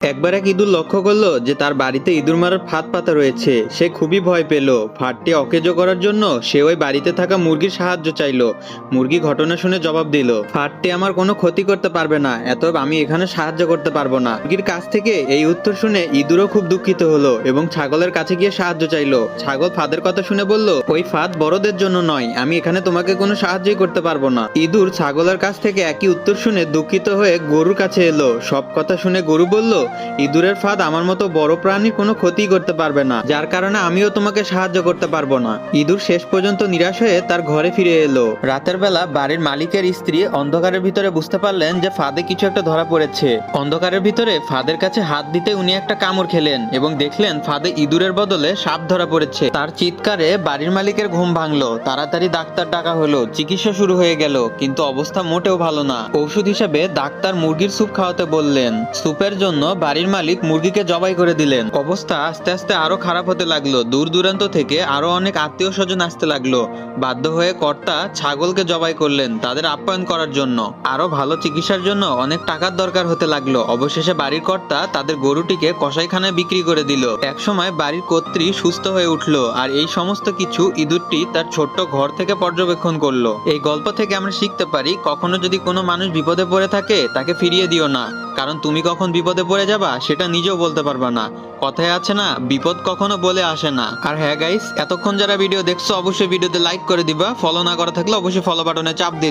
একবার এক ইঁদুর লক্ষ্য করলো যে তার বাড়িতে ইঁদুর মারার ফাঁদ পাতা রয়েছে। সে খুবই ভয় পেল। ফাঁদটি অকেজো করার জন্য সে ওই বাড়িতে থাকা মুরগির সাহায্য চাইলো। মুরগি ঘটনা শুনে জবাব দিল, ফাঁদটি আমার কোনো ক্ষতি করতে পারবে না, এতএব আমি এখানে সাহায্য করতে পারবো না। মুরগির কাছ থেকে এই উত্তর শুনে ইঁদুরও খুব দুঃখিত হলো এবং ছাগলের কাছে গিয়ে সাহায্য চাইলো। ছাগল ফাঁদের কথা শুনে বলল, ওই ফাঁদ বড়দের জন্য নয়, আমি এখানে তোমাকে কোনো সাহায্যই করতে পারবো না। ইঁদুর ছাগলের কাছ থেকে একই উত্তর শুনে দুঃখিত হয়ে গরুর কাছে এলো। সব কথা শুনে গরু বলল, ইঁদুরের ফাঁদ আমার মতো বড় প্রাণীর কোনো ক্ষতি করতে পারবে না, যার কারণে আমিও তোমাকে সাহায্য করতে পারবো না। ইঁদুর শেষ পর্যন্ত নিরাশ হয়ে তার ঘরে ফিরে এলো। রাতের বেলা বাড়ির মালিকের স্ত্রী অন্ধকারের ভিতরে বুঝতে পারলেন যে ফাঁদে কিছু একটা ধরা পড়েছে। অন্ধকারের ভিতরে ফাঁদের কাছে হাত দিতে উনি একটা কামড় খেলেন এবং দেখলেন ফাঁদে ইঁদুরের বদলে সাপ ধরা পড়েছে। তার চিৎকারে বাড়ির মালিকের ঘুম ভাঙলো। তাড়াতাড়ি ডাক্তার ডাকা হলো। চিকিৎসা শুরু হয়ে গেল, কিন্তু অবস্থা মোটেও ভালো না। ঔষধ হিসেবে ডাক্তার মুরগির স্যুপ খাওয়াতে বললেন। স্যুপের জন্য বাড়ির মালিক মুরগিকে জবাই করে দিলেন। অবস্থা আস্তে আস্তে আরো খারাপ হতে লাগলো। দূর দূরান্ত থেকে আরো অনেক আত্মীয় স্বজন আসতে লাগলো। বাধ্য হয়ে কর্তা ছাগলকে জবাই করলেন তাদের আপ্যায়ন করার জন্য। আরো ভালো চিকিৎসার জন্য অনেক টাকার দরকার হতে লাগলো। অবশেষে বাড়ির কর্তা তাদের গরুটিকে কসাইখানায় বিক্রি করে দিল। একসময় বাড়ির কর্ত্রী সুস্থ হয়ে উঠলো, আর এই সমস্ত কিছু ইঁদুরটি তার ছোট্ট ঘর থেকে পর্যবেক্ষণ করলো। এই গল্প থেকে আমরা শিখতে পারি, কখনো যদি কোনো মানুষ বিপদে পড়ে থাকে তাকে ফিরিয়ে দিও না, কারণ তুমি কখন বিপদে পড়ে যাবা সেটা নিজেও বলতে পারবা না। কথায় আছে না, বিপদ কখনো বলে আসে না। আর হ্যাঁ গাইস, এতক্ষণ যারা ভিডিও দেখছো অবশ্যই ভিডিওতে লাইক করে দিবা। ফলো না করা থাকলে অবশ্যই ফলো বাটনে চাপ দিবা।